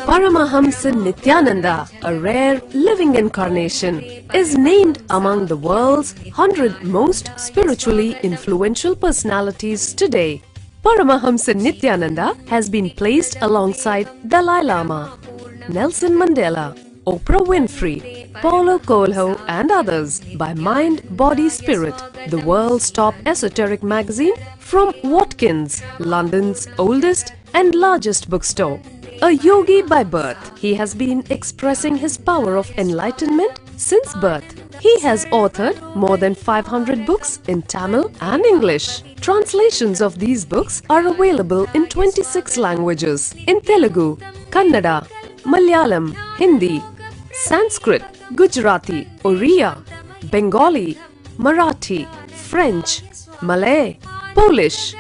Paramahamsa Nityananda, a rare living incarnation, is named among the world's 100 most spiritually influential personalities today. Paramahamsa Nityananda has been placed alongside Dalai Lama, Nelson Mandela, Oprah Winfrey, Paulo Coelho and others by Mind, Body, Spirit, the world's top esoteric magazine from Watkins, London's oldest and largest bookstore. A yogi by birth, he has been expressing his power of enlightenment since birth. He has authored more than 500 books in Tamil and English. Translations of these books are available in 26 languages in Telugu, Kannada, Malayalam, Hindi, Sanskrit, Gujarati, Oriya, Bengali, Marathi, French, Malay, Polish,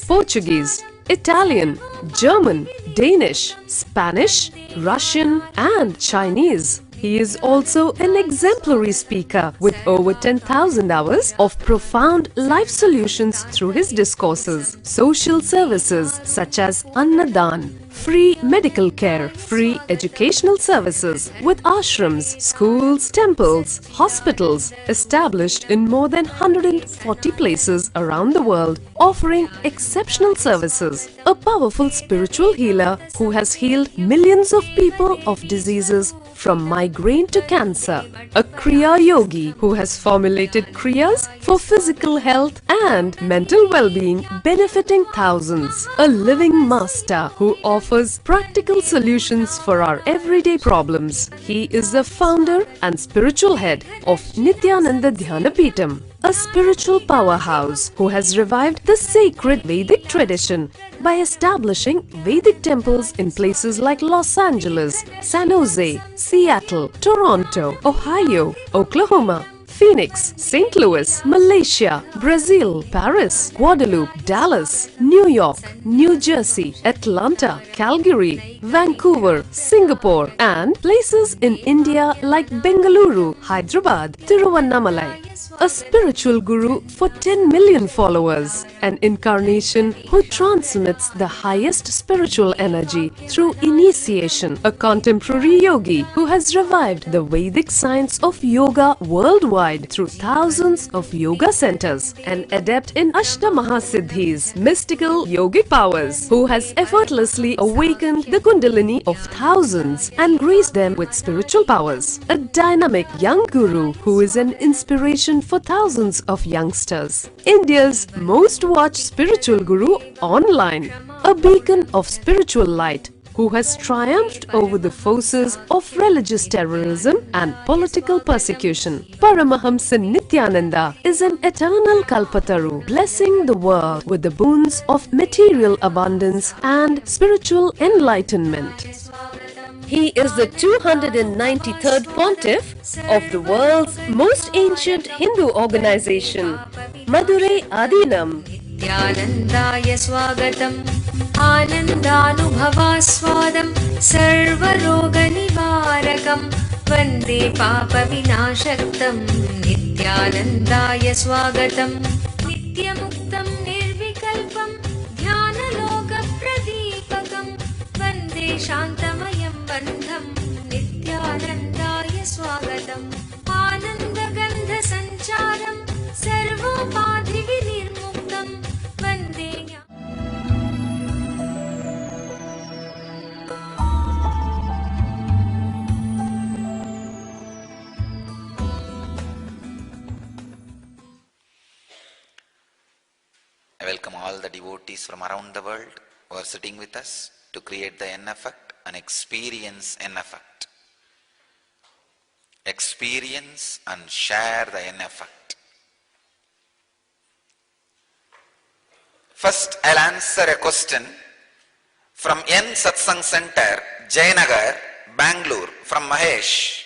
Portuguese, Italian, German, Danish, Spanish, Russian and Chinese. He is also an exemplary speaker with over 10,000 hours of profound life solutions through his discourses. Social services such as Annadan, free medical care, free educational services with ashrams, schools, temples, hospitals established in more than 140 places around the world, offering exceptional services. A powerful spiritual healer who has healed millions of people of diseases from migraine to cancer. A Kriya Yogi who has formulated Kriyas for physical health and mental well-being, benefiting thousands. A living master who offers practical solutions for our everyday problems. He is the founder and spiritual head of Nityananda Dhyanapitham, a spiritual powerhouse who has revived the sacred Vedic tradition by establishing Vedic temples in places like Los Angeles, San Jose, Seattle, Toronto, Ohio, Oklahoma, Phoenix, St. Louis, Malaysia, Brazil, Paris, Guadeloupe, Dallas, New York, New Jersey, Atlanta, Calgary, Vancouver, Singapore and places in India like Bengaluru, Hyderabad, Tiruvannamalai. A spiritual guru for 10 million followers, an incarnation who transmits the highest spiritual energy through initiation, a contemporary yogi who has revived the Vedic science of yoga worldwide through thousands of yoga centers, an adept in Ashtamaha-siddhis, mystical yogic powers, who has effortlessly awakened the Kundalini of thousands and graced them with spiritual powers, a dynamic young guru who is an inspiration for thousands of youngsters, India's most watched spiritual guru online, a beacon of spiritual light who has triumphed over the forces of religious terrorism and political persecution. Paramahamsa Nityananda is an eternal Kalpataru, blessing the world with the boons of material abundance and spiritual enlightenment. He is the 293rd Pontiff of the world's most ancient Hindu organization, Madurai Adinam. Nityanandaya Swagatam Anandanubhavaswadam Sarvaroga Nivarakam Vande Papa Vinashaktam Nityanandaya Swagatam Nityamuktam Nirvikalpam Dhyanaloka Pradipakam Vande Shantamayam Bandham Nityanandaya Swagatam Anandagandha Sancharam Sarvopadhi Vinirmuktam Vande. I welcome all the devotees from around the world who are sitting with us to create the N effect and experience N effect. Experience and share the N effect. First, I'll answer a question from N Satsang Center, Jayanagar, Bangalore, from Mahesh.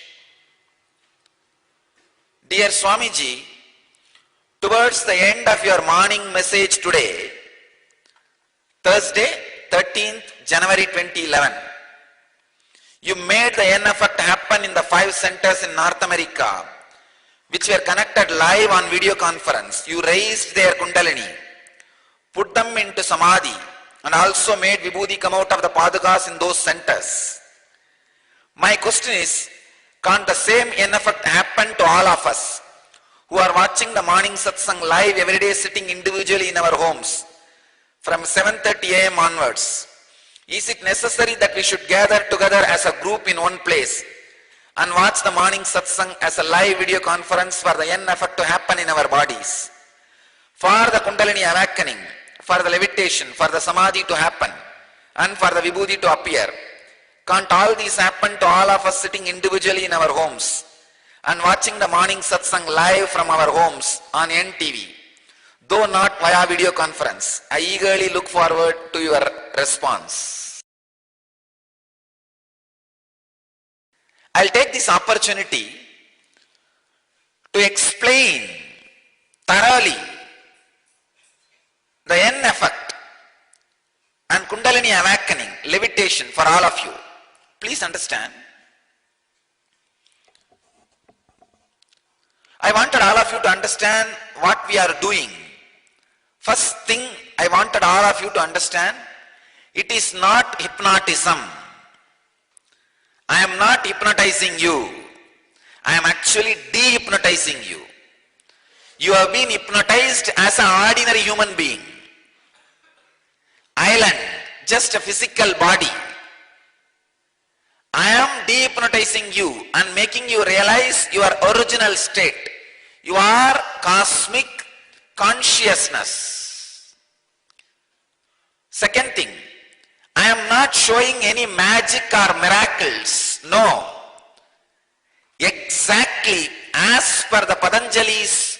Dear Swamiji, towards the end of your morning message today, Thursday, 13th January 2011, you made the N effect happen in the 5 centers in North America which were connected live on video conference, you raised their Kundalini, put them into Samadhi, and also made Vibhuti come out of the Padukas in those centers. My question is, can't the same effect happen to all of us who are watching the morning satsang live every day, sitting individually in our homes from 7:30 a.m. onwards? Is it necessary that we should gather together as a group in one place and watch the morning satsang as a live video conference for the effect to happen in our bodies, for the Kundalini awakening, for the levitation, for the Samadhi to happen, and for the Vibhuti to appear? Can't all these happen to all of us sitting individually in our homes and watching the morning satsang live from our homes on NTV, though not via video conference? I eagerly look forward to your response. I'll take this opportunity to explain thoroughly the N effect and Kundalini awakening, levitation for all of you. Please understand. I wanted all of you to understand what we are doing. First thing I wanted all of you to understand, it is not hypnotism. I am not hypnotizing you. I am actually de-hypnotizing you. You have been hypnotized as an ordinary human being. Island, just a physical body. I am de-hypnotizing you and making you realize your original state. You are cosmic consciousness. Second thing, I am not showing any magic or miracles. No. Exactly as per the Patanjali's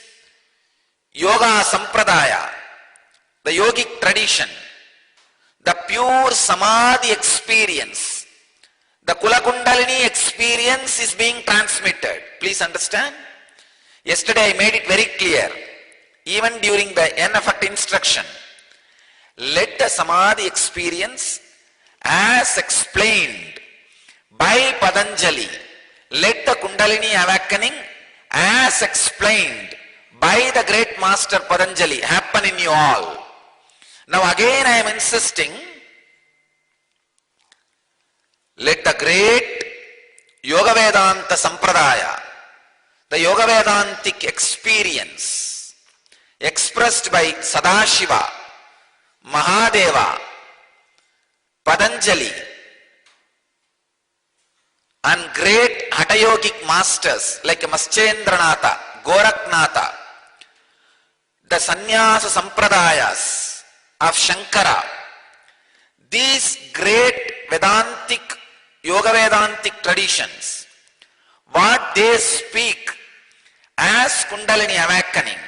Yoga Sampradaya, the yogic tradition, the pure Samadhi experience, the Kula Kundalini experience is being transmitted. Please understand. Yesterday I made it very clear, even during the N effect instruction. Let the Samadhi experience as explained by Patanjali, let the Kundalini awakening as explained by the great master Patanjali happen in you all. Now again I am insisting, let the great Yoga Vedanta Sampradaya, the Yoga Vedantic experience expressed by Sadashiva, Mahadeva, Patanjali, and great Hatha Yogic masters like Maschendranatha, Goraknatha, the Sannyasa Sampradayas of Shankara, these great Vedantic, Yoga Vedantic traditions, what they speak as Kundalini awakening,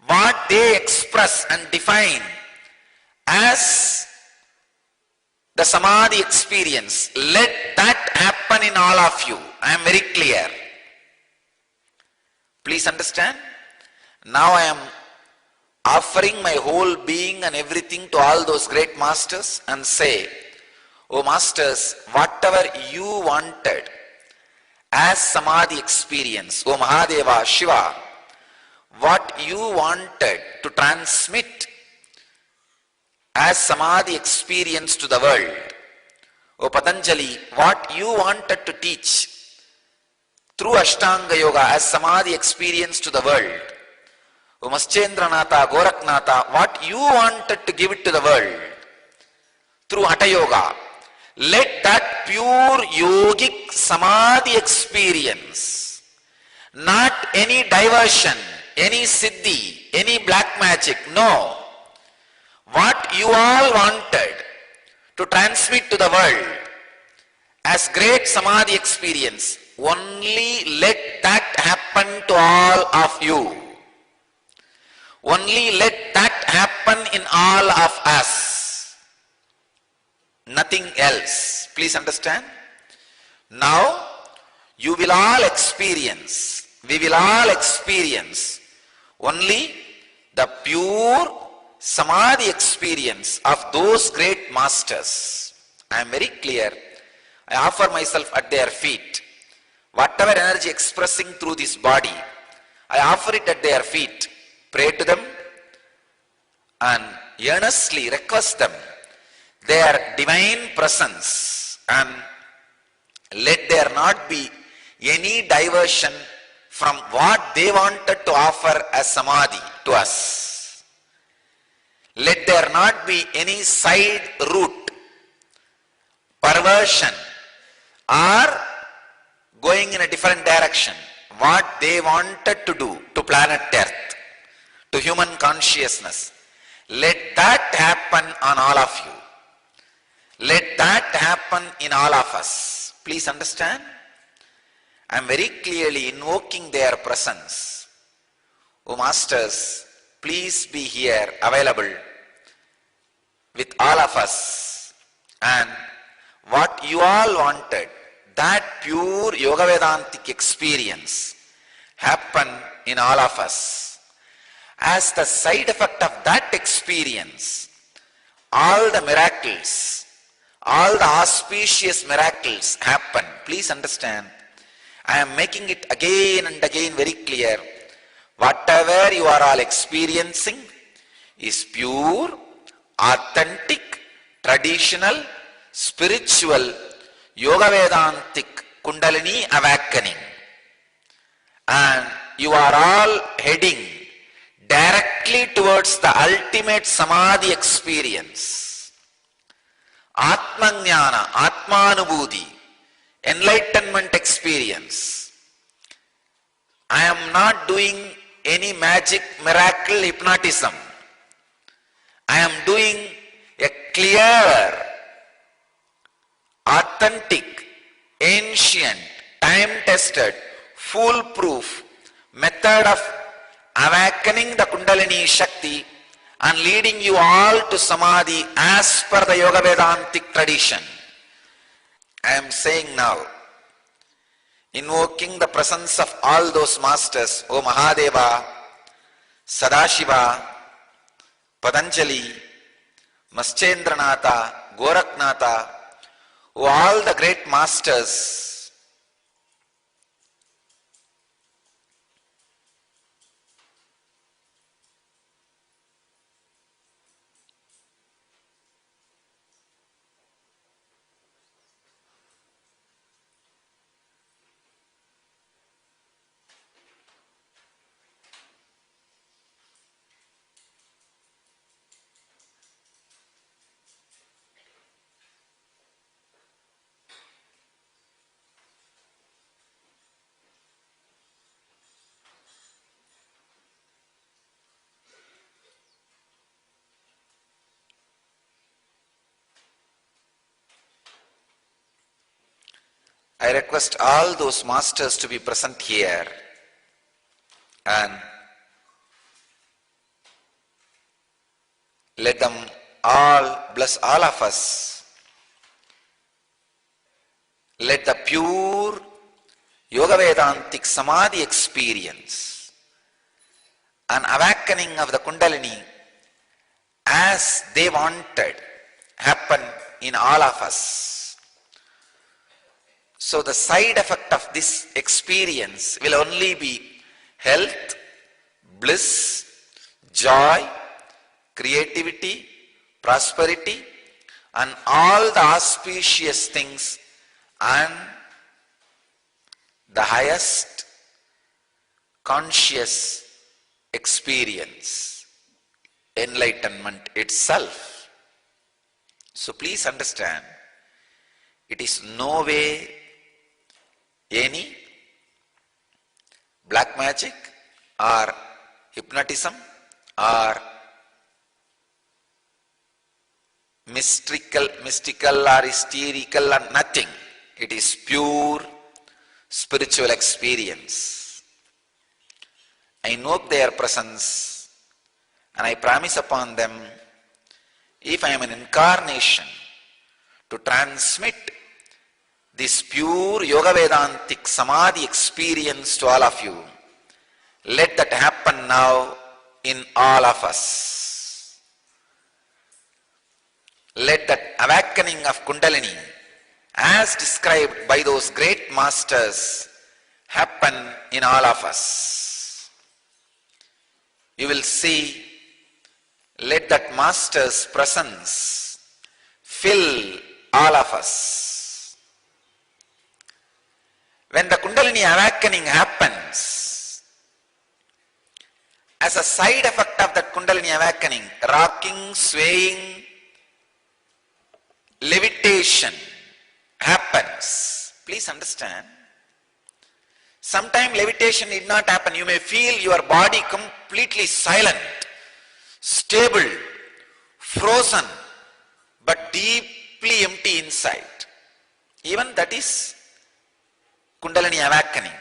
what they express and define as the Samadhi experience, let that happen in all of you. I am very clear. Please understand. Now I am offering my whole being and everything to all those great masters and say, oh masters, whatever you wanted as Samadhi experience, oh Mahadeva, Shiva, what you wanted to transmit as Samadhi experience to the world, oh Patanjali, what you wanted to teach through Ashtanga Yoga as Samadhi experience to the world, oh Maschendranatha, Goraknatha, what you wanted to give it to the world through Hatha Yoga, let that pure yogic Samadhi experience, not any diversion, any siddhi, any black magic, no. What you all wanted to transmit to the world as great Samadhi experience, only let that happen to all of you. Only let that happen in all of us. Nothing else. Please understand. Now, you will all experience, we will all experience only the pure Samadhi experience of those great masters. I am very clear. I offer myself at their feet. Whatever energy expressing through this body, I offer it at their feet. Pray to them and earnestly request them their divine presence, and let there not be any diversion from what they wanted to offer as samadhi to us. Let there not be any side route, perversion, or going in a different direction. What they wanted to do to planet Earth, to human consciousness, let that happen on all of you. Let that happen in all of us. Please understand? I am very clearly invoking their presence. O Masters, please be here available with all of us. And what you all wanted, that pure Yoga Vedantic experience, happen in all of us. As the side effect of that experience, all the miracles, all the auspicious miracles happen. Please understand, I am making it again and again very clear. Whatever you are all experiencing is pure, authentic, traditional, spiritual, Yoga Vedantic Kundalini awakening. And you are all heading directly towards the ultimate Samadhi experience. Atmajnana, Atmanubhuti, enlightenment experience. I am not doing any magic, miracle, hypnotism. I am doing a clear, authentic, ancient, time-tested, foolproof method of awakening the Kundalini Shakti and leading you all to Samadhi as per the Yoga Vedantic tradition. I am saying now, invoking the presence of all those masters, O Mahadeva, Sadashiva, Patanjali, Maschendranatha, Goraknatha, O all the great masters, I request all those masters to be present here and let them all bless all of us. Let the pure Yoga Vedantic Samadhi experience and awakening of the Kundalini as they wanted happen in all of us. So the side effect of this experience will only be health, bliss, joy, creativity, prosperity, and all the auspicious things, and the highest conscious experience, enlightenment itself. So please understand, it is no way any black magic or hypnotism or mystical or hysterical or nothing. It is pure spiritual experience. I invoke their presence and I promise upon them, if I am an incarnation to transmit this pure Yoga Vedantic Samadhi experience to all of you, let that happen now in all of us. Let that awakening of Kundalini, as described by those great masters, happen in all of us. you will see, let that Master's presence fill all of us. When the Kundalini awakening happens, as a side effect of that Kundalini awakening, rocking, swaying, levitation happens. Please understand. Sometimes levitation did not happen. You may feel your body completely silent, stable, frozen, but deeply empty inside. Even that is Kundalini awakening.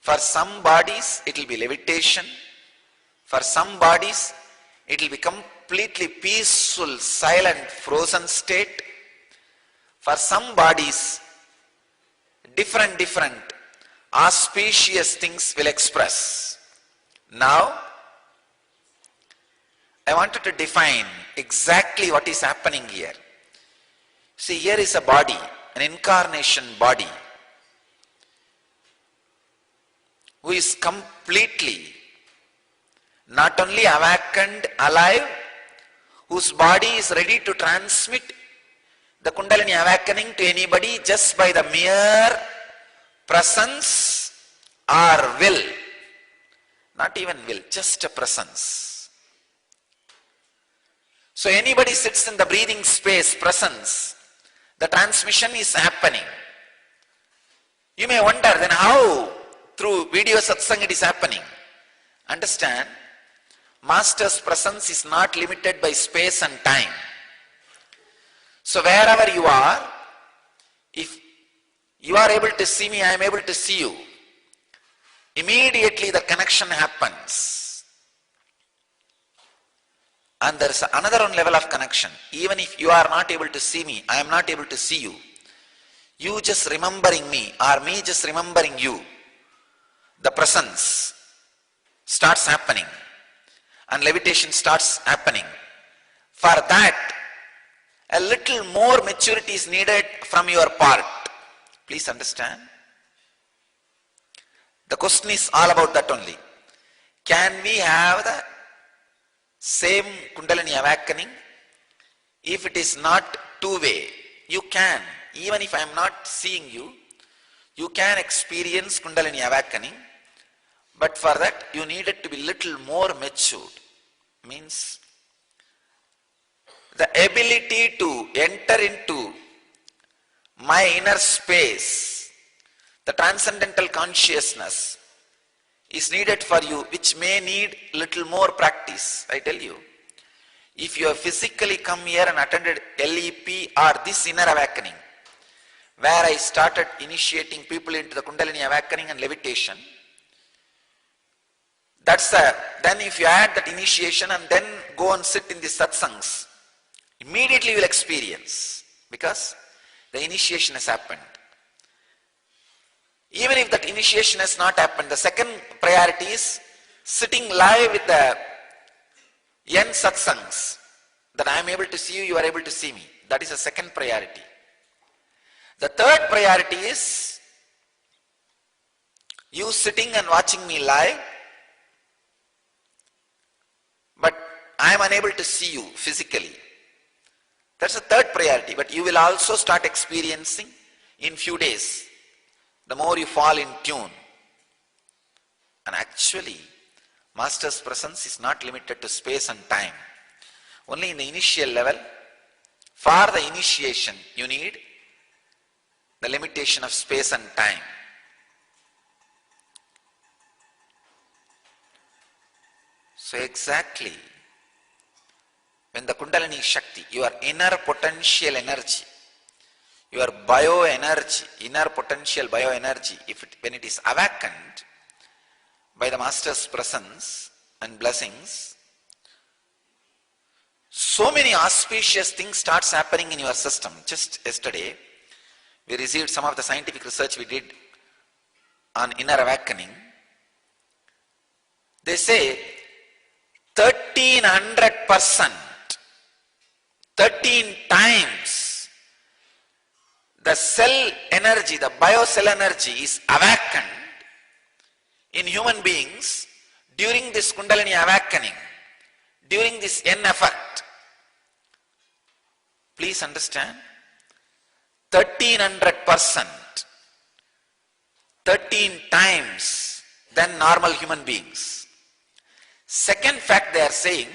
For some bodies it will be levitation. For some bodies it will be completely peaceful, silent, frozen state. For some bodies different auspicious things will express. Now, I wanted to define exactly what is happening here. See, here is a body, an incarnation body, who is completely not only awakened, alive, whose body is ready to transmit the Kundalini awakening to anybody just by the mere presence or will. Not even will, just a presence. So anybody sits in the breathing space, presence, the transmission is happening. You may wonder then how through video satsang it is happening. Understand, Master's presence is not limited by space and time. So wherever you are, if you are able to see me, I am able to see you. Immediately the connection happens. And there is another one level of connection. Even if you are not able to see me, I am not able to see you. You just remembering me or me just remembering you, the presence starts happening and levitation starts happening. For that, a little more maturity is needed from your part. Please understand. The question is all about that only. Can we have the same Kundalini awakening? If it is not two-way, you can. Even if I am not seeing you, you can experience Kundalini awakening. But for that, you needed to be little more matured. Means the ability to enter into my inner space, the transcendental consciousness is needed for you, which may need little more practice. I tell you, if you have physically come here and attended LEP or this inner awakening, where I started initiating people into the Kundalini awakening and levitation, then if you add that initiation and then go and sit in the satsangs, immediately you will experience, because the initiation has happened. Even if that initiation has not happened, the second priority is sitting live with the N satsangs, that I am able to see you, you are able to see me. That is the second priority. The third priority is you sitting and watching me live, but I am unable to see you physically. That's the third priority, but you will also start experiencing in few days, the more you fall in tune. And actually, Master's presence is not limited to space and time. Only in the initial level, for the initiation, you need the limitation of space and time. So exactly, when the Kundalini Shakti, your inner potential energy, your bioenergy, inner potential bioenergy, when it is awakened by the Master's presence and blessings, so many auspicious things starts happening in your system. Just yesterday, we received some of the scientific research we did on inner awakening. They say 1300%, 13 times the cell energy, the biocell energy is awakened in human beings during this Kundalini awakening, during this N effect, please understand, 1300%, 13 times than normal human beings. Second fact they are saying,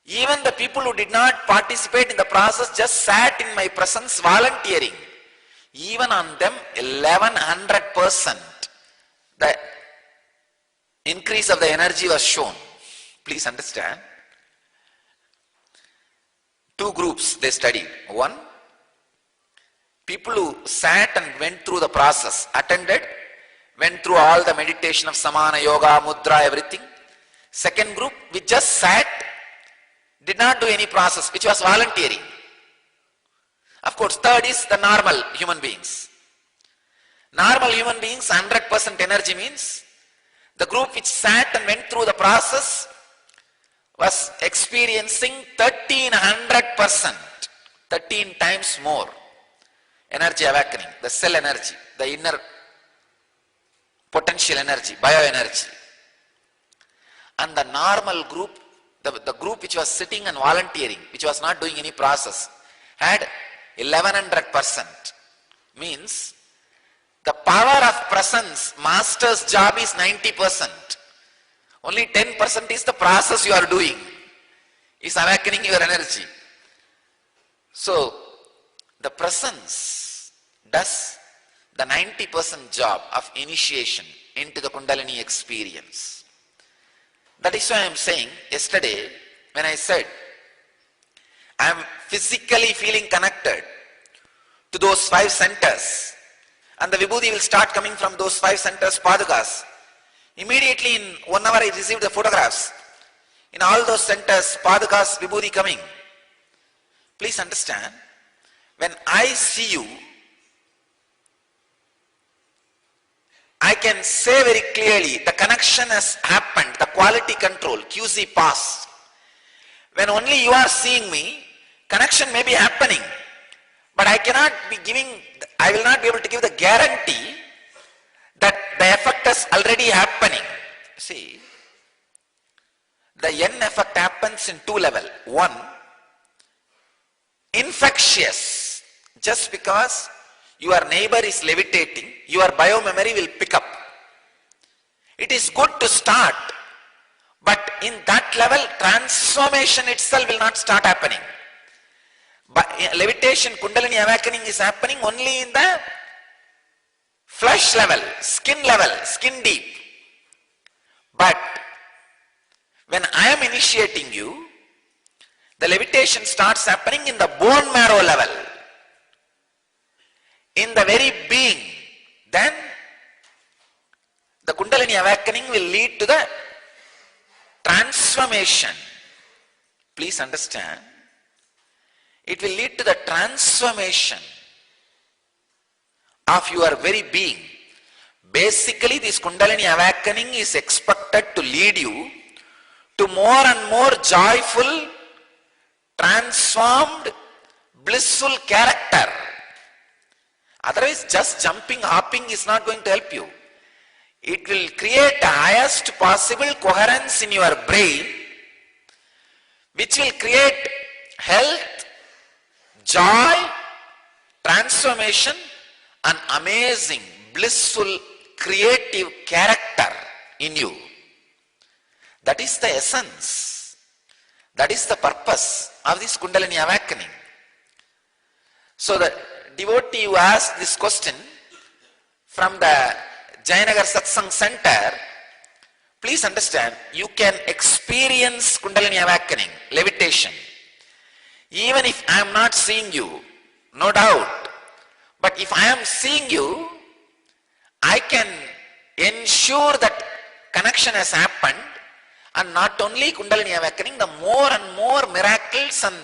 even the people who did not participate in the process just sat in my presence volunteering. Even on them 1100% the increase of the energy was shown. Please understand. Two groups they studied. One, people who sat and went through the process, attended, went through all the meditation of Samana, Yoga, Mudra, everything. Second group, we just sat, did not do any process, which was volunteering. Of course, third is the normal human beings. Normal human beings, 100% energy means the group which sat and went through the process was experiencing 1300%, 13 times more energy awakening, the cell energy, the inner potential energy, bioenergy. And the normal group, the group which was sitting and volunteering, which was not doing any process, had 1100%. Means the power of presence, master's job is 90%. Only 10% is the process you are doing, is awakening your energy. So the presence does the 90% job of initiation into the Kundalini experience. That is why I am saying yesterday when I said I am physically feeling connected to those 5 centers and the Vibhuti will start coming from those 5 centers, Padukas. Immediately in 1 hour I received the photographs. In all those centers, Padukas, Vibhuti coming. Please understand, when I see you, I can say very clearly the connection has happened, the quality control, QC pass. When only you are seeing me, connection may be happening, but I will not be able to give the guarantee that the effect is already happening. See, the N effect happens in 2 levels. One, infectious. Just because your neighbor is levitating, your biomemory will pick up. It is good to start, but in that level, transformation itself will not start happening. But levitation, Kundalini awakening is happening only in the flesh level, skin deep. But when I am initiating you, the levitation starts happening in the bone marrow level, in the very being. Then the Kundalini awakening will lead to the transformation. Please understand, it will lead to the transformation of your very being. Basically, this Kundalini awakening is expected to lead you to more and more joyful, transformed, blissful character. Otherwise, just jumping, hopping is not going to help you. It will create the highest possible coherence in your brain, which will create health, joy, transformation, an amazing, blissful, creative character in you. That is the essence. That is the purpose of this Kundalini awakening. So the devotee who asked this question from the Jayanagar Satsang Center, please understand, you can experience Kundalini awakening, levitation, even if I am not seeing you, no doubt. But if I am seeing you, I can ensure that connection has happened, and not only Kundalini awakening, the more and more miracles and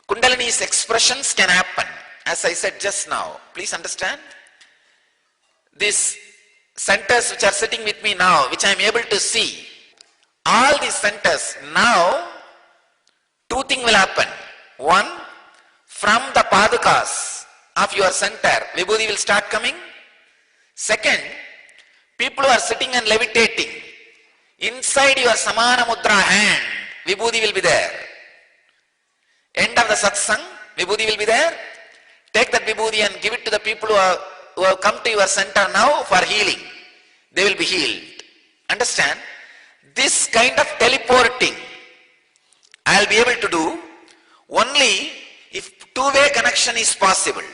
Kundalini's expressions can happen. As I said just now, please understand, these centers which are sitting with me now, which I am able to see, all these centers now, 2 things will happen. One, from the Padukas of your center, Vibhuti will start coming. Second, People who are sitting and levitating, inside your Samana Mudra hand, Vibhuti will be there. End of the satsang, Vibhuti will be there. Take that Vibhuti and give it to the people who have come to your center now for healing. They will be healed. Understand? This kind of teleporting I'll be able to do only if two-way connection is possible.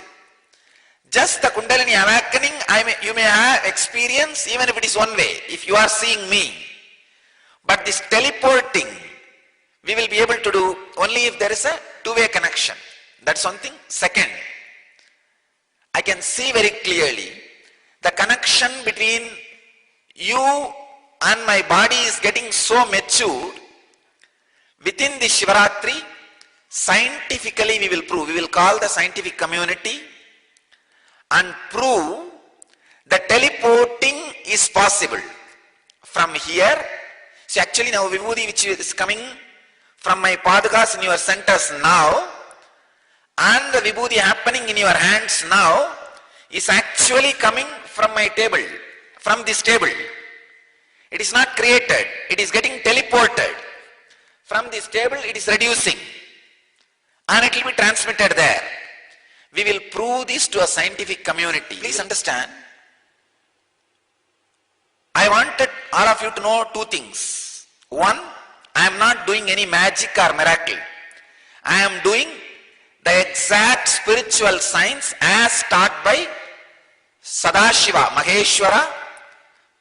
Just the Kundalini awakening, you may have experience even if it is one way, if you are seeing me. But this teleporting, we will be able to do only if there is a two-way connection. That's one thing. Second, I can see very clearly the connection between you and my body is getting so matured. Within the Shivaratri, scientifically we will prove, we will call the scientific community and prove that teleporting is possible. From here, see actually now Vibhuti which is coming from my Padukas in your centers now, and the Vibhuti happening in your hands now is actually coming from my table, from this table. It is not created, it is getting teleported. From this table it is reducing and it will be transmitted there. We will prove this to a scientific community. Please understand, I wanted all of you to know two things. One, I am not doing any magic or miracle. I am doing the exact spiritual science as taught by Sadashiva, Maheshwara,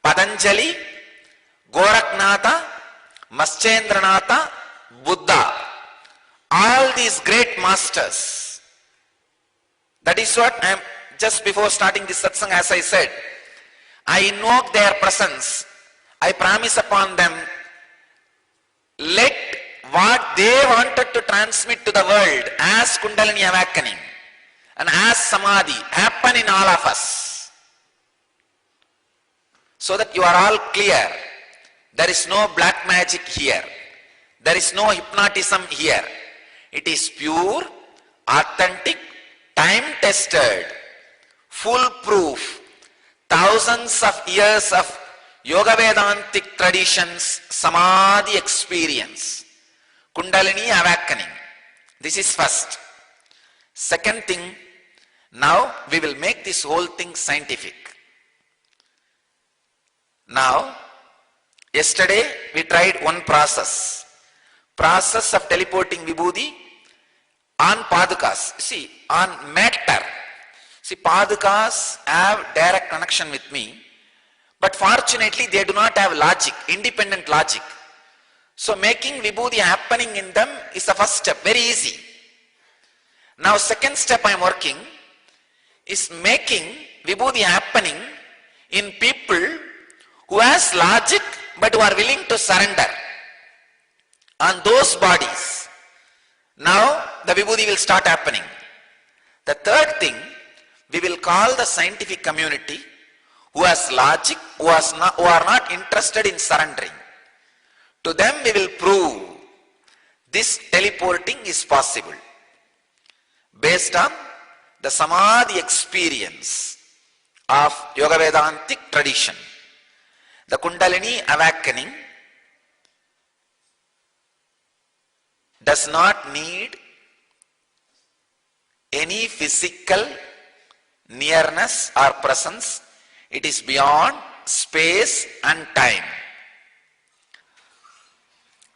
Patanjali, Goraknatha, Maschendranatha, Buddha. All these great masters. That is what I am, just before starting this satsang, as I said, I invoke their presence. I promise upon them, let what they wanted to transmit to the world as Kundalini awakening and as Samadhi happen in all of us. So that you are all clear. There is no black magic here. There is no hypnotism here. It is pure, authentic, time-tested, foolproof, thousands of years of Yoga Vedantic traditions, Samadhi experience, Kundalini awakening. This is first. Second thing, now we will make this whole thing scientific. Now, yesterday we tried one process of teleporting Vibhuti on Padukas. See, on matter. See, Padukas have direct connection with me, but fortunately they do not have logic, independent logic. So making Vibhuti happening in them is the first step, very easy. Now second step I am working is making Vibhuti happening in people who has logic but who are willing to surrender. On those bodies, now the Vibhuti will start happening. The third thing, we will call the scientific community who has logic, who are not interested in surrendering. To them we will prove this teleporting is possible based on the Samadhi experience of Yoga Vedantic tradition. The Kundalini awakening does not need any physical nearness or presence. It is beyond space and time.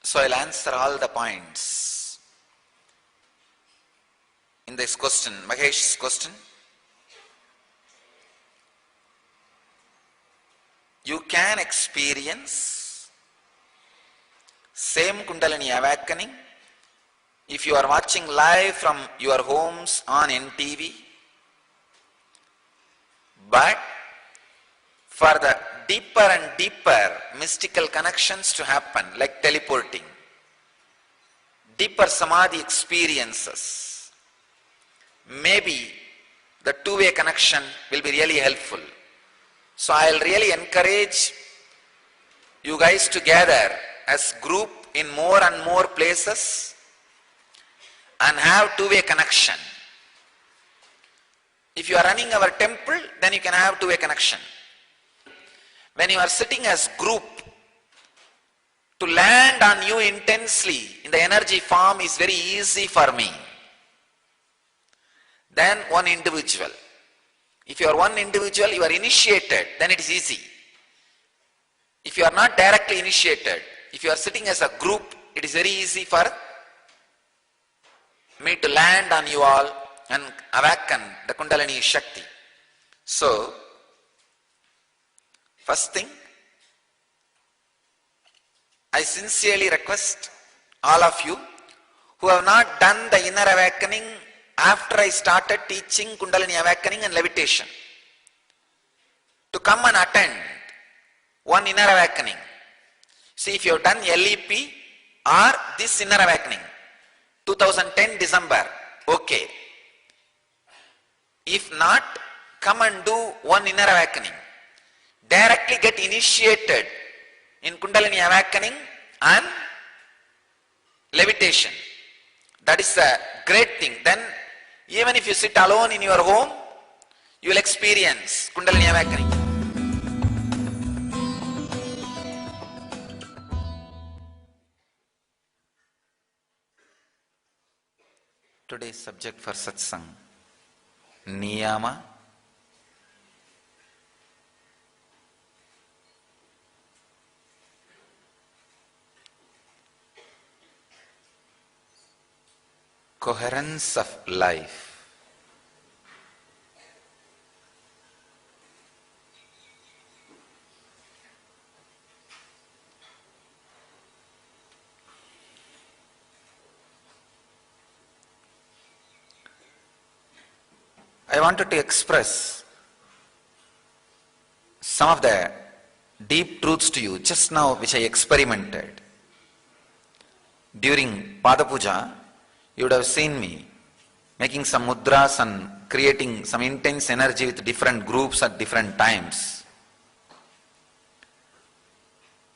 So I'll answer all the points in this question, Mahesh's question. You can experience same Kundalini awakening if you are watching live from your homes on NTV, but for the deeper and deeper mystical connections to happen, like teleporting, deeper Samadhi experiences, maybe the two-way connection will be really helpful. So I'll really encourage you guys to gather as group in more and more places and have two-way connection. If you are running our temple, then you can have two-way connection. When you are sitting as group, to land on you intensely in the energy form is very easy for me than one individual. If you are one individual, you are initiated, then it is easy. If you are not directly initiated, if you are sitting as a group, it is very easy for me to land on you all and awaken the Kundalini Shakti. So, first thing, I sincerely request all of you who have not done the inner awakening after I started teaching Kundalini awakening and levitation to come and attend one inner awakening. See, if you have done LEP or this inner awakening, 2010 December, okay. If not, come and do one inner awakening. Directly get initiated in Kundalini awakening and levitation. That is a great thing. Then even if you sit alone in your home, you will experience Kundalini awakening. Today's subject for satsang, niyama, coherence of life. I wanted to express some of the deep truths to you just now, which I experimented. During Pada Puja, you would have seen me making some mudras and creating some intense energy with different groups at different times.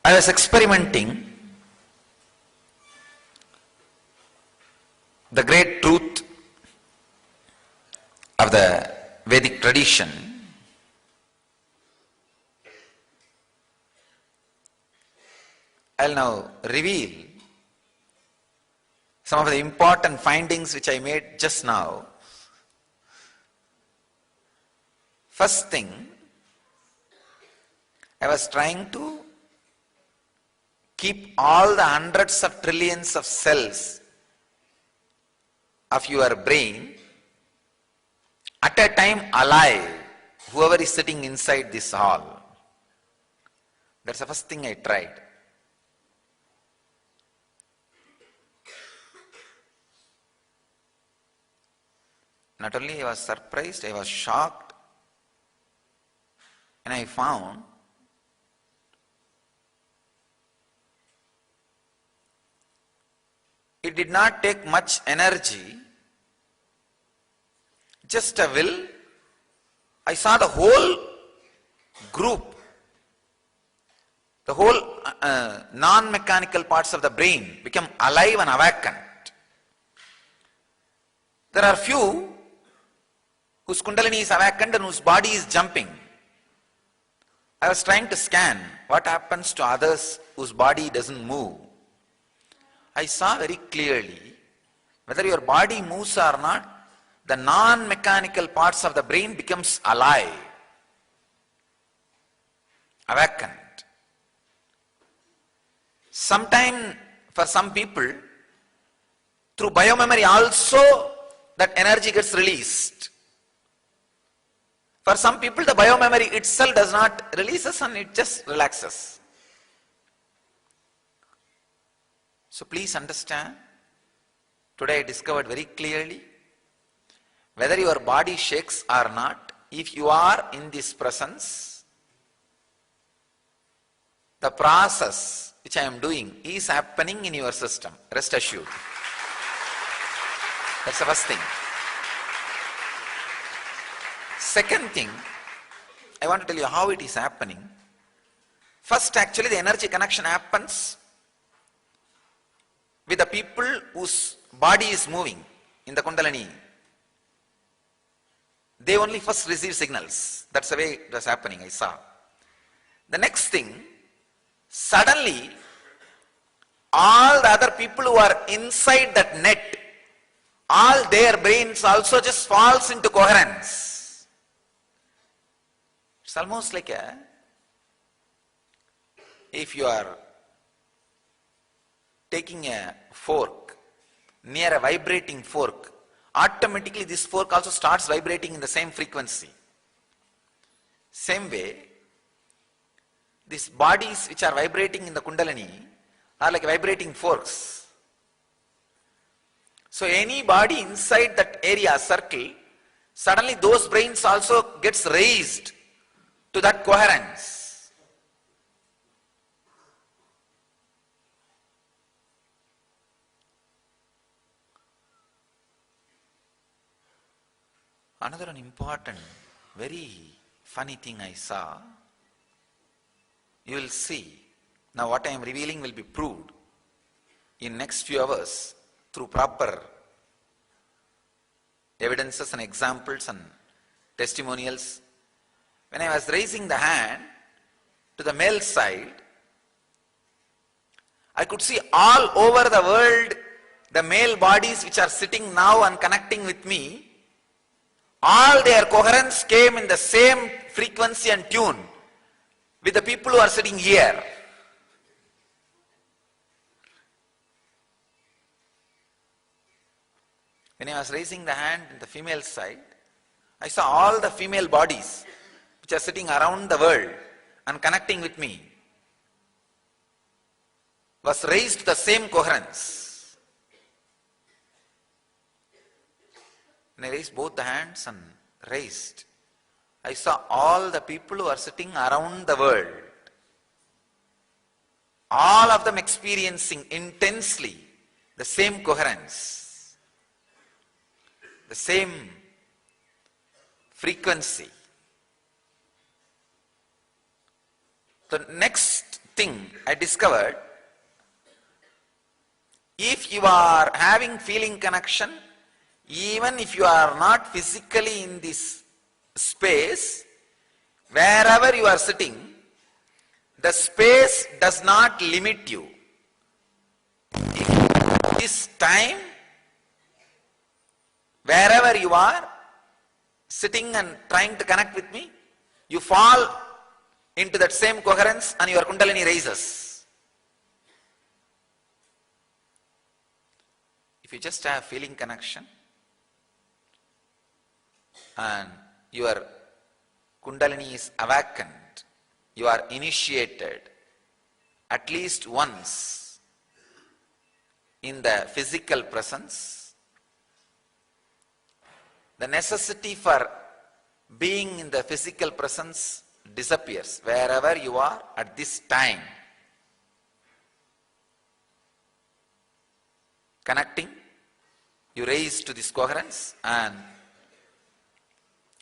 I was experimenting the great truth of the Vedic tradition. I'll now reveal some of the important findings which I made just now. First thing, I was trying to keep all the hundreds of trillions of cells of your brain at a time alive, whoever is sitting inside this hall. That's the first thing I tried. Not only I was surprised, I was shocked, and I found it did not take much energy, just a will. I saw the whole group, the whole non-mechanical parts of the brain become alive and awakened. There are few whose Kundalini is awakened and whose body is jumping. I was trying to scan what happens to others whose body doesn't move. I saw very clearly, whether your body moves or not, the non-mechanical parts of the brain becomes alive, awakened. Sometime for some people, through biomemory also that energy gets released. For some people, the biomemory itself does not releases and it just relaxes. So please understand, today I discovered very clearly, whether your body shakes or not, if you are in this presence, the process which I am doing is happening in your system. Rest assured. That's the first thing. Second thing, I want to tell you how it is happening. First, actually, the energy connection happens with the people whose body is moving in the Kundalini. They only first receive signals. That's the way it was happening, I saw. The next thing, suddenly all the other people who are inside that net, all their brains also just falls into coherence. It's almost like if you are taking a fork near a vibrating fork, automatically this fork also starts vibrating in the same frequency. Same way, these bodies which are vibrating in the Kundalini are like vibrating forks. So any body inside that area, circle, suddenly those brains also gets raised to that coherence. Another important, very funny thing I saw, you will see, now what I am revealing will be proved in next few hours through proper evidences and examples and testimonials. When I was raising the hand to the male side, I could see all over the world the male bodies which are sitting now and connecting with me, all their coherence came in the same frequency and tune with the people who are sitting here. When I was raising the hand in the female side, I saw all the female bodies which are sitting around the world and connecting with me was raised to the same coherence. When I raised both the hands and raised, I saw all the people who are sitting around the world, all of them experiencing intensely the same coherence, the same frequency. The next thing I discovered, if you are having feeling connection, even if you are not physically in this space, wherever you are sitting, the space does not limit you. If this time, wherever you are sitting and trying to connect with me, you fall into that same coherence and your Kundalini raises. If you just have feeling connection and your Kundalini is awakened, you are initiated at least once in the physical presence, the necessity for being in the physical presence disappears wherever you are at this time. Connecting, you raise to this coherence and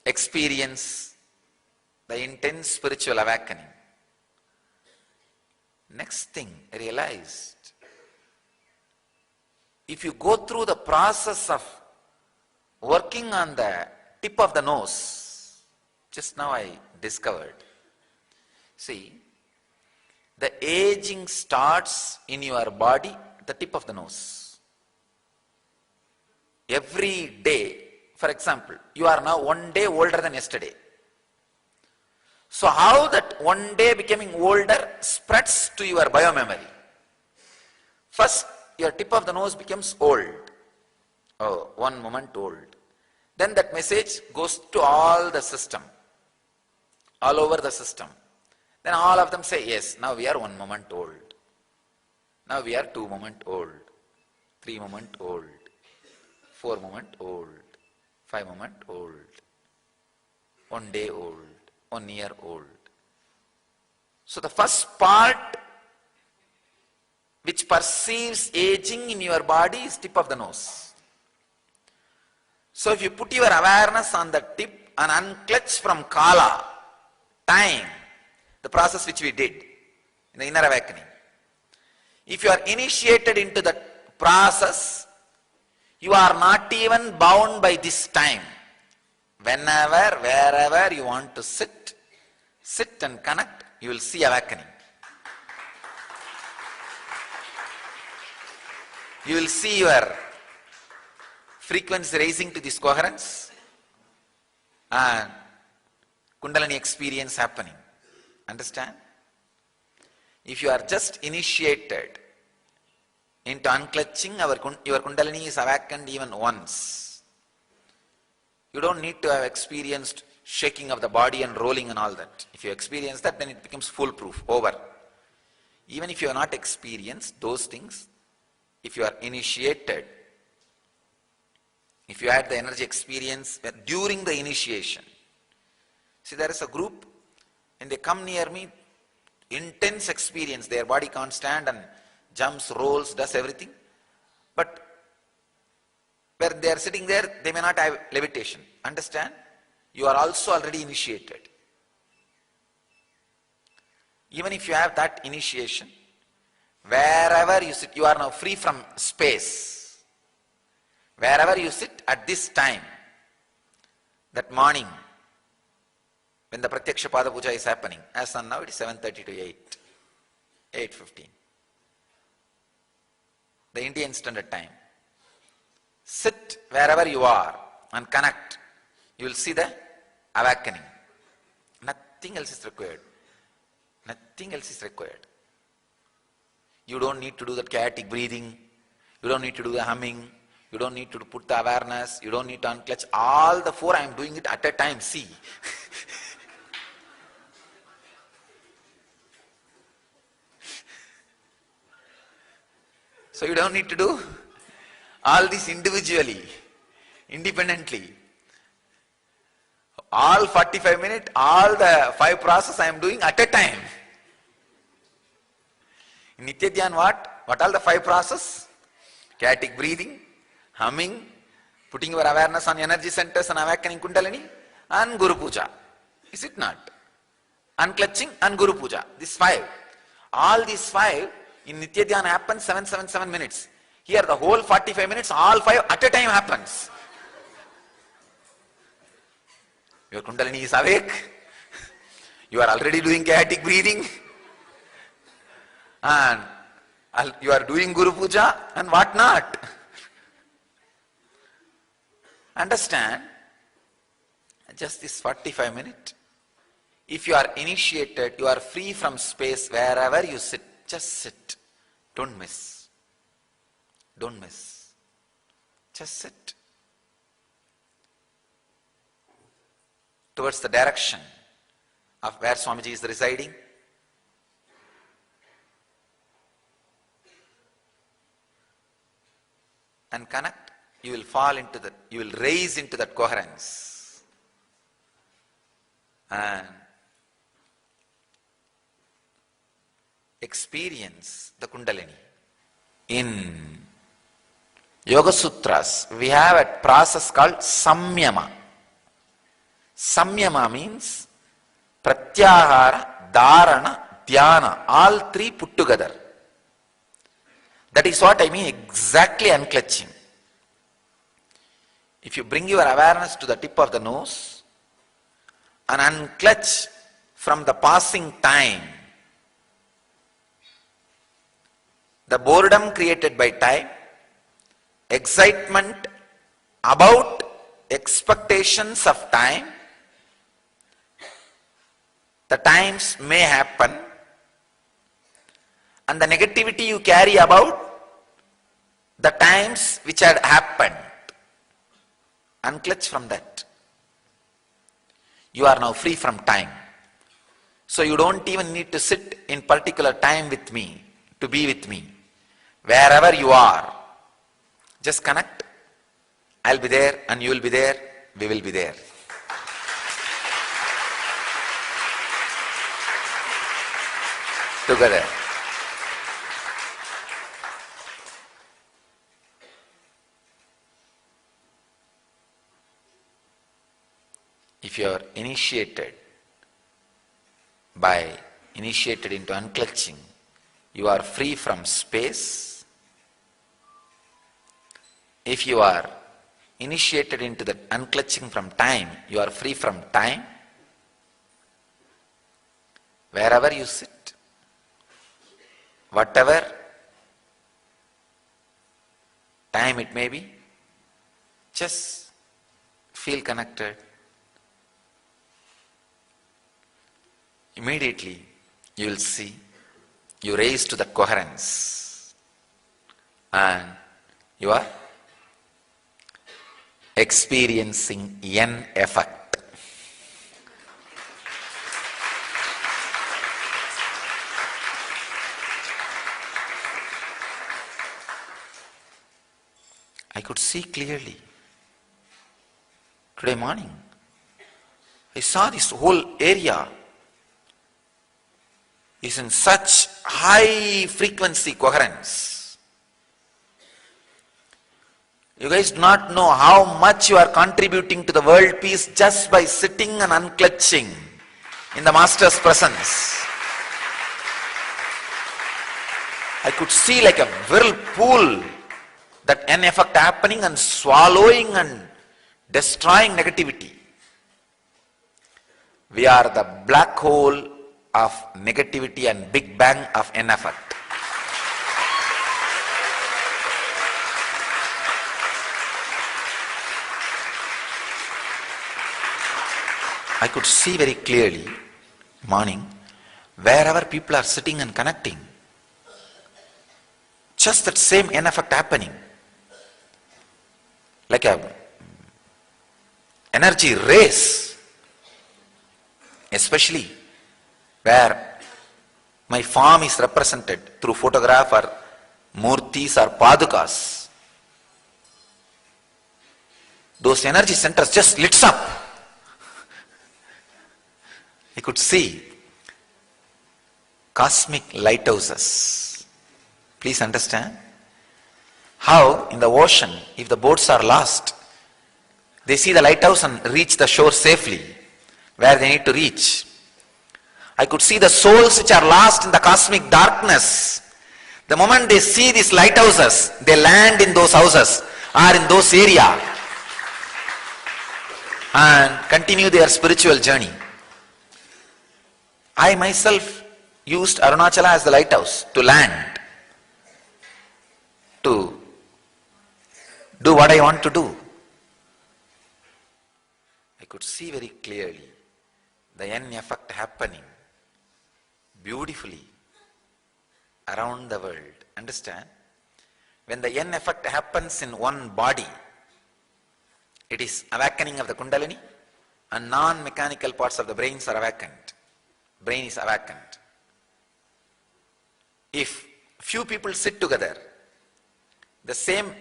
experience the intense spiritual awakening. Next thing I realized, if you go through the process of working on the tip of the nose, just now I discovered, see, the aging starts in your body at the tip of the nose. Every day, for example, you are now 1 day older than yesterday. So how that 1 day becoming older spreads to your biomemory? First, your tip of the nose becomes old. Oh, 1 moment old. Then that message goes to all the system, all over the system. Then all of them say, yes, now we are 1 moment old. Now we are 2 moment old, 3 moment old, 4 moment old, 5 moment old, 1 day old, 1 year old. So the first part which perceives aging in your body is tip of the nose. So if you put your awareness on the tip and unclutch from Kala, time, the process which we did in the inner awakening. If you are initiated into that process, you are not even bound by this time. Whenever, wherever you want to sit, sit and connect you will see awakening. You will see your frequency raising to this coherence and Kundalini experience happening. Understand? If you are just initiated into unclutching, your Kundalini is awakened even once. You don't need to have experienced shaking of the body and rolling and all that. If you experience that, then it becomes foolproof, over. Even if you have not experienced those things, if you are initiated, if you had the energy experience during the initiation. See, there is a group, when they come near me, intense experience, their body can't stand and jumps, rolls, does everything. But where they are sitting there, they may not have levitation. Understand? You are also already initiated. Even if you have that initiation, wherever you sit, you are now free from space. Wherever you sit at this time, that morning, when the Pratyaksha Pada Puja is happening, as on now it is 7:30 to 8:15. The Indian Standard Time. Sit wherever you are and connect. You will see the awakening. Nothing else is required. Nothing else is required. You don't need to do that chaotic breathing. You don't need to do the humming. You don't need to put the awareness. You don't need to unclutch. All the four I am doing it at a time. See. So you don't need to do all this individually, independently. All 45 minutes, all the 5 processes I am doing at a time. In Nitya Dhyan what? What are the 5 processes? Chaotic breathing, humming, putting your awareness on energy centers and awakening Kundalini, and Guru Puja. Is it not? Unclutching and Guru Puja. These 5. All these 5 in Nitya Dhyan happens 7 minutes. Here the whole 45 minutes, all 5 at a time happens. Your Kundalini is awake. You are already doing chaotic breathing. And you are doing Guru Puja and what not. Understand? Just this 45 minutes. If you are initiated, you are free from space wherever you sit. Just sit. Don't miss. Don't miss. Just sit. Towards the direction of where Swamiji is residing. And connect. You will fall into that, you will raise into that coherence. And experience the Kundalini. In Yoga Sutras, we have a process called Samyama. Samyama means Pratyahara, Dharana, Dhyana, all 3 put together. That is what I mean exactly unclutching. If you bring your awareness to the tip of the nose and unclutch from the passing time, the boredom created by time, excitement about expectations of time, the times may happen, and the negativity you carry about the times which had happened. Unclutch from that. You are now free from time. So you don't even need to sit in particular time with me, to be with me. Wherever you are, just connect. I'll be there and you will be there. We will be there. Together. If you are initiated into unclutching, you are free from space. If you are initiated into the unclutching from time, you are free from time. wherever you sit, whatever time it may be, just feel connected. Immediately you will see you raise to that coherence and you are experiencing yen effect. I could see clearly today morning. I saw this whole area is in such high frequency coherence. You guys do not know how much you are contributing to the world peace just by sitting and unclutching in the Master's presence. I could see like a whirlpool, that N effect happening and swallowing and destroying negativity. We are the black hole of negativity and big bang of N effect. I could see very clearly morning wherever people are sitting and connecting, just that same N effect happening, like a energy race, especially where my form is represented through photograph or murtis or padukas. Those energy centers just lit up. I could see cosmic lighthouses. Please understand how in the ocean, if the boats are lost, they see the lighthouse and reach the shore safely where they need to reach. I could see the souls which are lost in the cosmic darkness. The moment they see these lighthouses, they land in those houses or in those areas and continue their spiritual journey. I myself used Arunachala as the lighthouse to land, to do what I want to do. I could see very clearly the N effect happening beautifully around the world. Understand? When the N effect happens in one body, it is awakening of the Kundalini and non-mechanical parts of the brains are awakened. Brain is awakened. If few people sit together, the same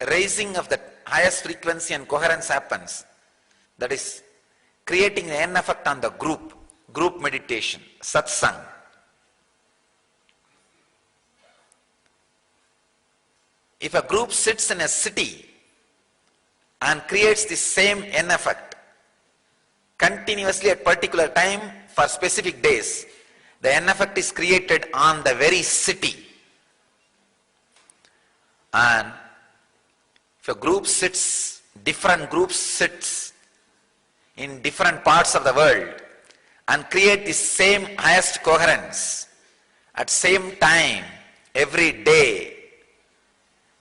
raising of the highest frequency and coherence happens. That is creating the N effect on the group meditation, satsang. If a group sits in a city and creates the same N effect continuously at particular time for specific days, the N effect is created on the very city. And if a group sits, different groups sits in different parts of the world and create the same highest coherence at same time every day,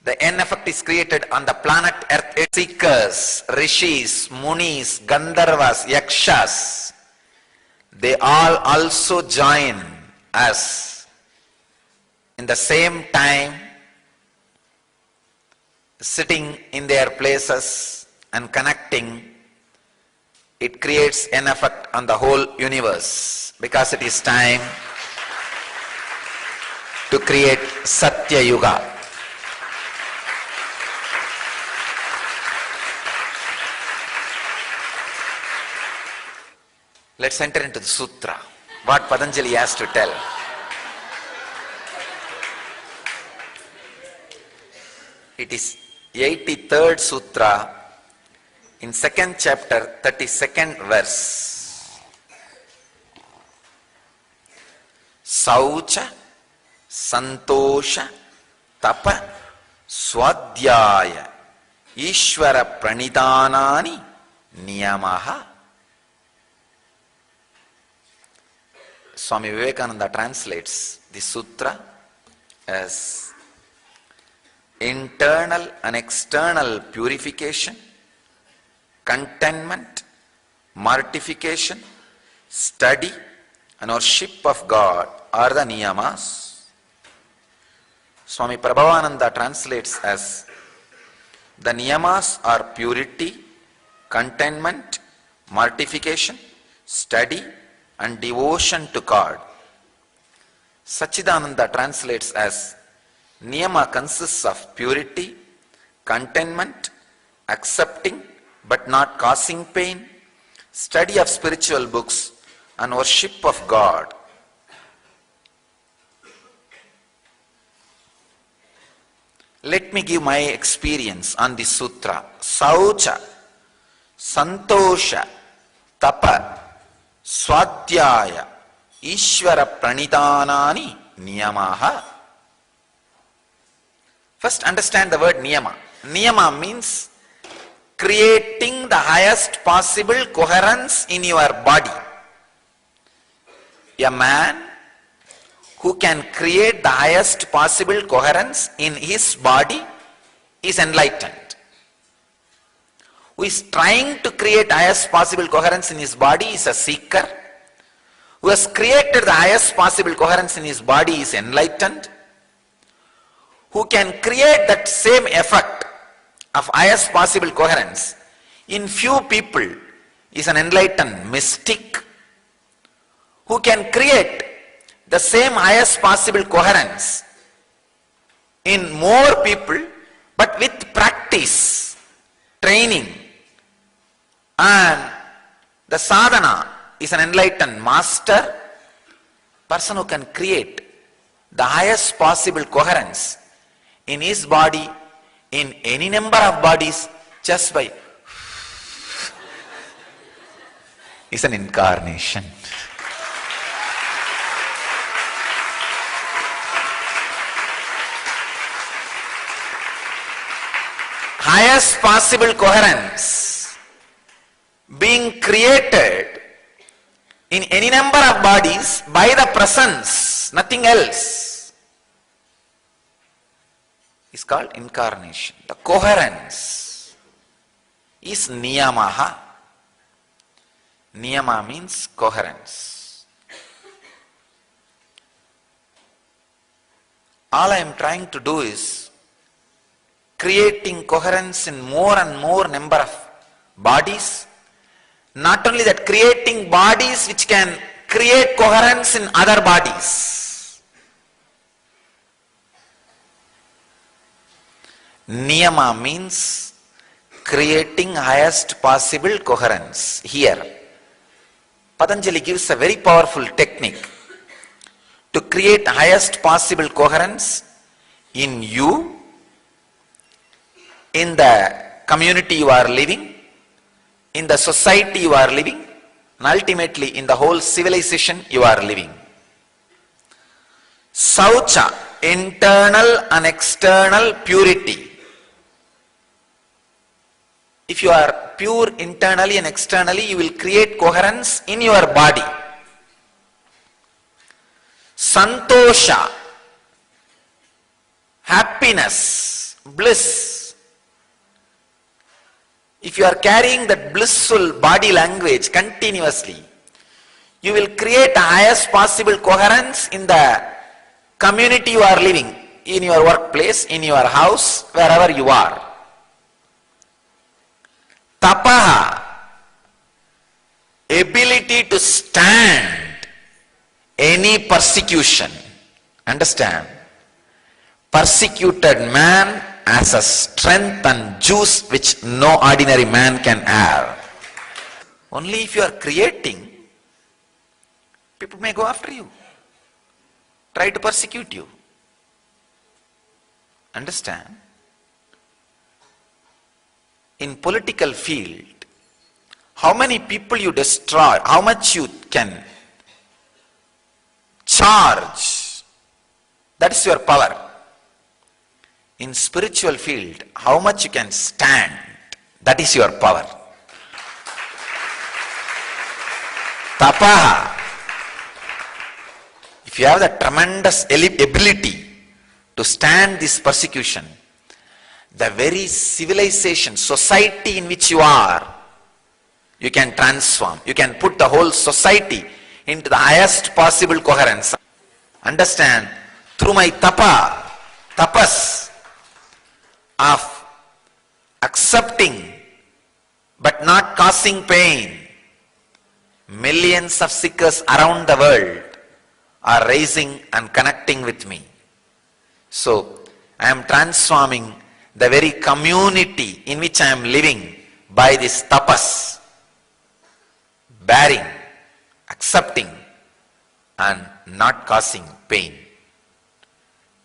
the N effect is created on the planet Earth. Seekers, rishis, munis, gandharvas, yakshas, they all also join us in the same time, sitting in their places and connecting. It creates an effect on the whole universe because it is time to create Satya Yuga. Let's enter into the sutra, what Patanjali has to tell. It is 83rd sutra in 2nd chapter, 32nd verse. Saucha santosha tapa swadhyaya ishvara pranidhanani niyamaha. Swami Vivekananda translates the sutra as internal and external purification, contentment, mortification, study and worship of God are the niyamas. Swami Prabhavananda translates as the niyamas are purity, contentment, mortification, study and devotion to God. Sachidananda translates as niyama consists of purity, contentment, accepting but not causing pain, study of spiritual books and worship of God. Let me give my experience on this sutra. Saucha, Santosha, Tapa, Swadhyaya, Ishvara Pranidhanani Niyamaha. First understand the word niyama. Niyama means creating the highest possible coherence in your body. A man who can create the highest possible coherence in his body is enlightened. Who is trying to create highest possible coherence in his body is a seeker. Who has created the highest possible coherence in his body is enlightened. Who can create that same effect of highest possible coherence in few people is an enlightened mystic. Who can create the same highest possible coherence in more people, but with practice, training and the sadhana is an enlightened master. Person who can create the highest possible coherence in his body, in any number of bodies, just by is an incarnation. Highest possible coherence being created in any number of bodies by the presence, nothing else, is called incarnation. The coherence is niyamaha. Niyama means coherence. All I am trying to do is creating coherence in more and more number of bodies. Not only that, creating bodies which can create coherence in other bodies. Niyama means creating highest possible coherence. Here, Patanjali gives a very powerful technique to create highest possible coherence in you, in the community you are living, in the society you are living, and ultimately in the whole civilization you are living. Saucha, internal and external purity. If you are pure internally and externally, you will create coherence in your body. Santosha, happiness, bliss. If you are carrying that blissful body language continuously, you will create the highest possible coherence in the community you are living, in your workplace, in your house, wherever you are. Tapaha, ability to stand any persecution. Understand? Persecuted man has a strength and juice which no ordinary man can have. Only if you are creating, people may go after you, try to persecute you. Understand? In political field, how many people you destroy, how much you can charge, that is your power. In spiritual field, how much you can stand, that is your power. Tapaha, if you have the tremendous ability to stand this persecution, the very civilization, society in which you are, you can transform. You can put the whole society into the highest possible coherence. Understand, through my tapas of accepting but not causing pain, millions of seekers around the world are raising and connecting with me. So, I am transforming the very community in which I am living by this tapas, bearing, accepting and not causing pain.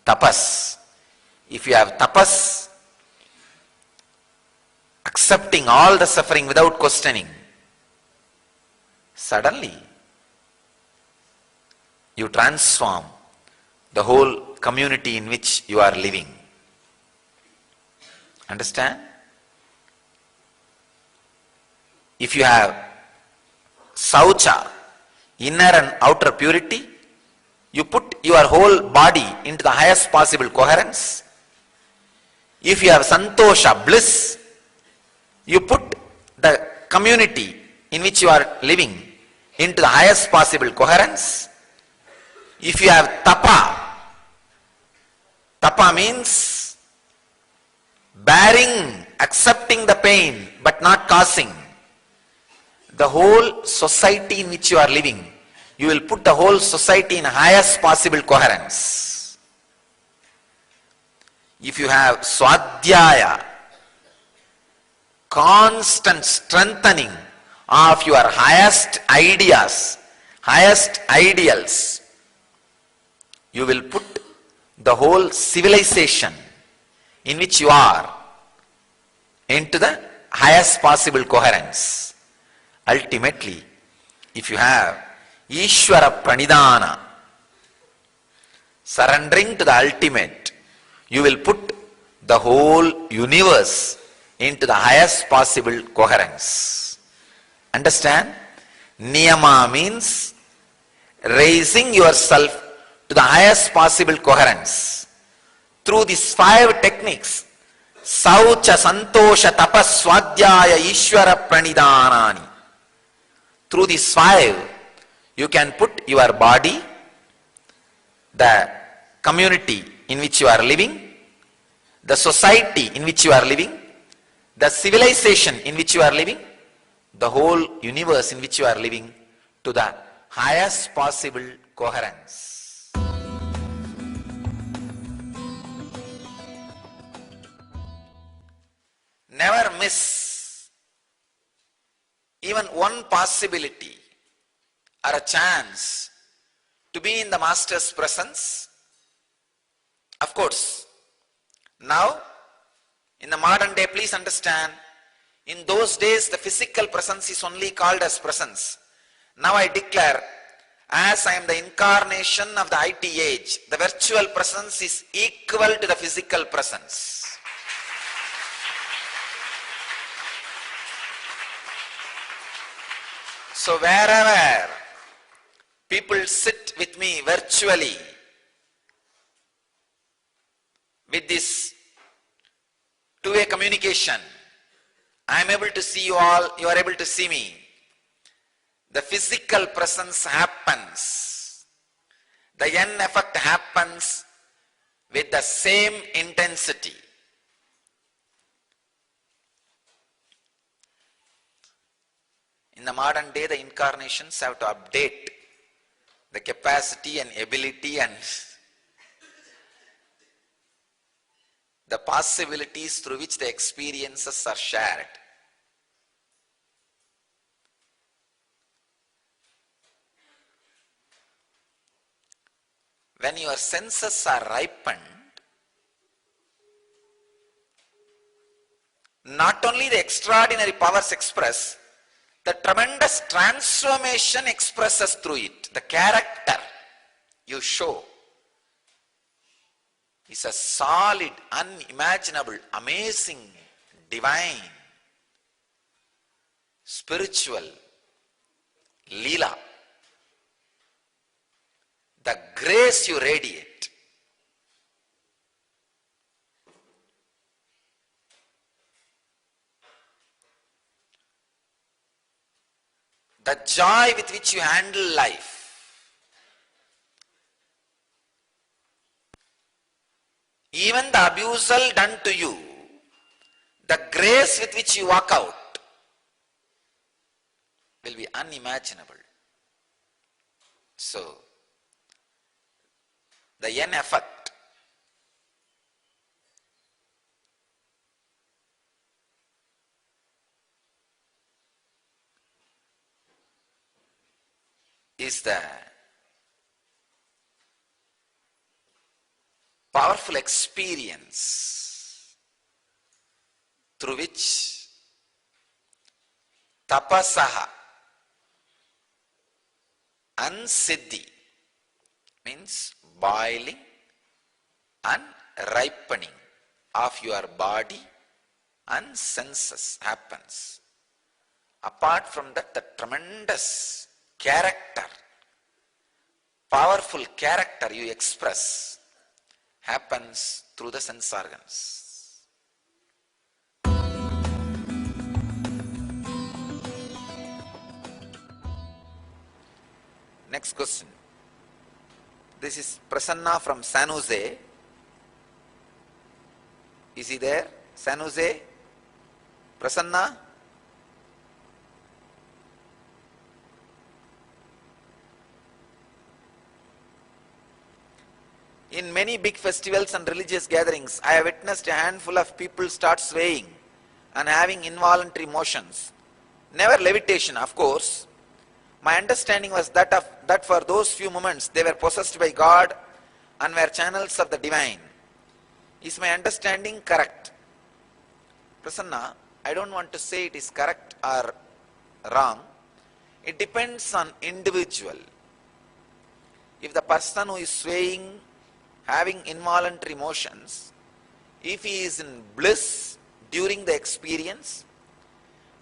Tapas. If you have tapas, accepting all the suffering without questioning, suddenly you transform the whole community in which you are living. Understand? If you have saucha, inner and outer purity, you put your whole body into the highest possible coherence. If you have santosha, bliss, you put the community in which you are living into the highest possible coherence. If you have tapa means bearing, accepting the pain but not causing. The whole society in which you are living, you will put the whole society in highest possible coherence. If you have swadhyaya, constant strengthening of your highest ideas, highest ideals, you will put the whole civilization in which you are into the highest possible coherence. Ultimately, if you have Ishvara Pranidhana, surrendering to the ultimate, you will put the whole universe into the highest possible coherence. Understand? Niyama means raising yourself to the highest possible coherence. Through these 5 techniques, Saucha, Santosha, Tapas, Swadhyaya, Ishvara Pranidhanani. Through these 5, you can put your body, the community in which you are living, the society in which you are living, the civilization in which you are living, the whole universe in which you are living to the highest possible coherence. Never miss even one possibility or a chance to be in the Master's presence. Of course, now in the modern day, please understand, in those days the physical presence is only called as presence. Now I declare, as I am the incarnation of the IT age, the virtual presence is equal to the physical presence. So wherever people sit with me virtually, with this two-way communication, I am able to see you all, you are able to see me. The physical presence happens. The N effect happens with the same intensity. In the modern day, the incarnations have to update the capacity and ability and the possibilities through which the experiences are shared. When your senses are ripened, not only the extraordinary powers express, the tremendous transformation expresses through it. The character you show is a solid, unimaginable, amazing, divine, spiritual Leela. the grace you radiate, the joy with which you handle life, even the abusal done to you, the grace with which you walk out will be unimaginable. So, the N effect is the powerful experience through which tapasaha and siddhi, means boiling and ripening of your body and senses happens. Apart from that, the tremendous character, powerful character you express happens through the sense organs. Next question. This is Prasanna from San Jose. Is he there? San Jose? Prasanna? In many big festivals and religious gatherings, I have witnessed a handful of people start swaying and having involuntary motions. Never levitation, of course. My understanding was that for those few moments they were possessed by God and were channels of the divine. Is my understanding correct? Prasanna, I don't want to say it is correct or wrong. It depends on individual. If the person who is swaying, having involuntary motions, if he is in bliss during the experience,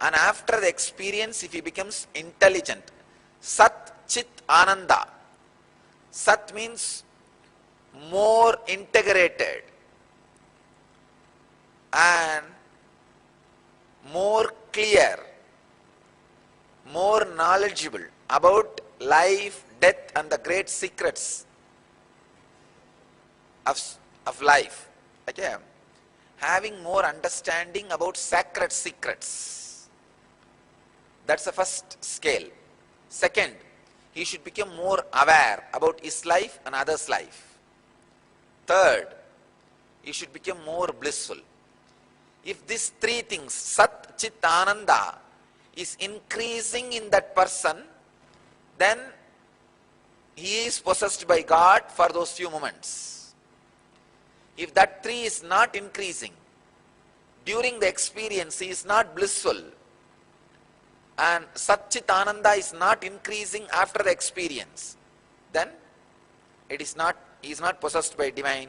and after the experience if he becomes intelligent, Sat Chit Ananda. Sat means more integrated and more clear, more knowledgeable about life, death and the great secrets of life. Okay? Having more understanding about sacred secrets. That's the first scale. Second, he should become more aware about his life and others' life. Third, he should become more blissful. If these three things, Sat, Chit, Ananda, is increasing in that person, then he is possessed by God for those few moments. If that three is not increasing, during the experience he is not blissful, and Satchit Ananda is not increasing after the experience, then he is not possessed by divine.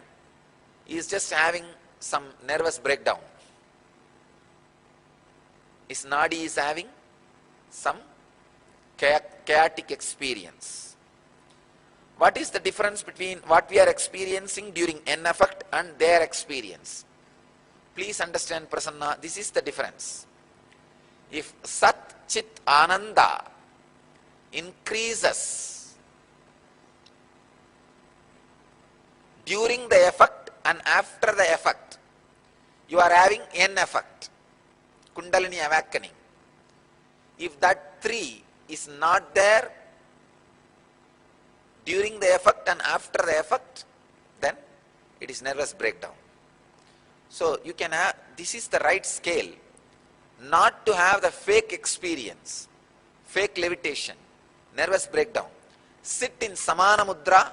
He is just having some nervous breakdown. His nadi is having some chaotic experience. What is the difference between what we are experiencing during N effect and their experience? Please understand, Prasanna, this is the difference. If Sat Chit Ananda increases during the effect and after the effect, you are having N effect, Kundalini awakening. If that three is not there during the effect and after the effect, then it is nervous breakdown. So you can have, this is the right scale, not to have the fake experience, fake levitation, nervous breakdown. Sit in Samana Mudra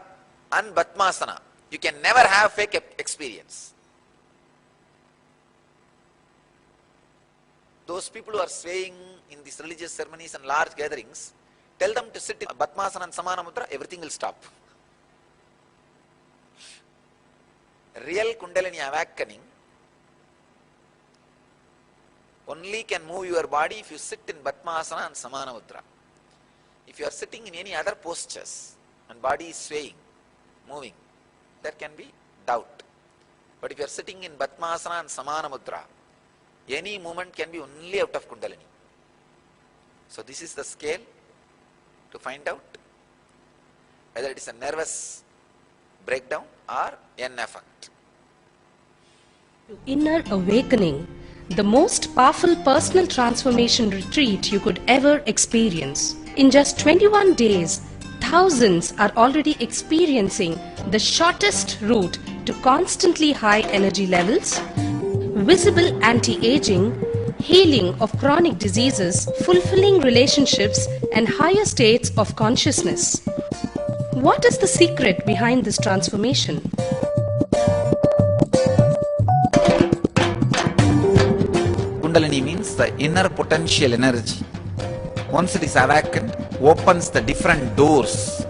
and Batmasana. You can never have fake experience. Those people who are swaying in these religious ceremonies and large gatherings, tell them to sit in Batmasana and Samana Mudra, everything will stop. Real Kundalini awakening only can move your body if you sit in Batmasana and Samana Mudra. If you are sitting in any other postures and body is swaying, moving, there can be doubt. But if you are sitting in Padmasana and Samana Mudra, any movement can be only out of Kundalini. So this is the scale to find out whether it is a nervous breakdown or an effect. Inner Awakening, the most powerful personal transformation retreat you could ever experience. In just 21 days, thousands are already experiencing the shortest route to constantly high energy levels, visible anti-aging, healing of chronic diseases, fulfilling relationships, and higher states of consciousness. What is the secret behind this transformation? Kundalini means the inner potential energy. Once it is awakened, opens the different doors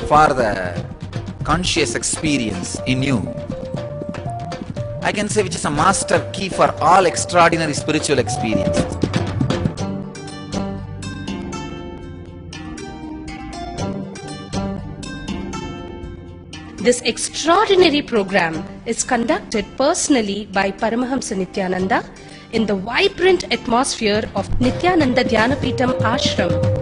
for the conscious experience in you. I can say which is a master key for all extraordinary spiritual experiences. This extraordinary program is conducted personally by Paramahamsa Nityananda in the vibrant atmosphere of Nityananda Dhyanapitham Ashram.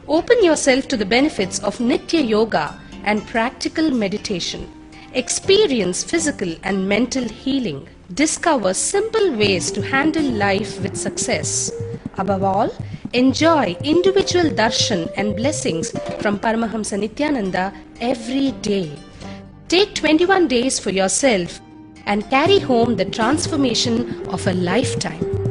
Open yourself to the benefits of Nitya Yoga and practical meditation. Experience physical and mental healing. Discover simple ways to handle life with success. Above all, enjoy individual darshan and blessings from Paramahamsa Nityananda every day. Take 21 days for yourself and carry home the transformation of a lifetime.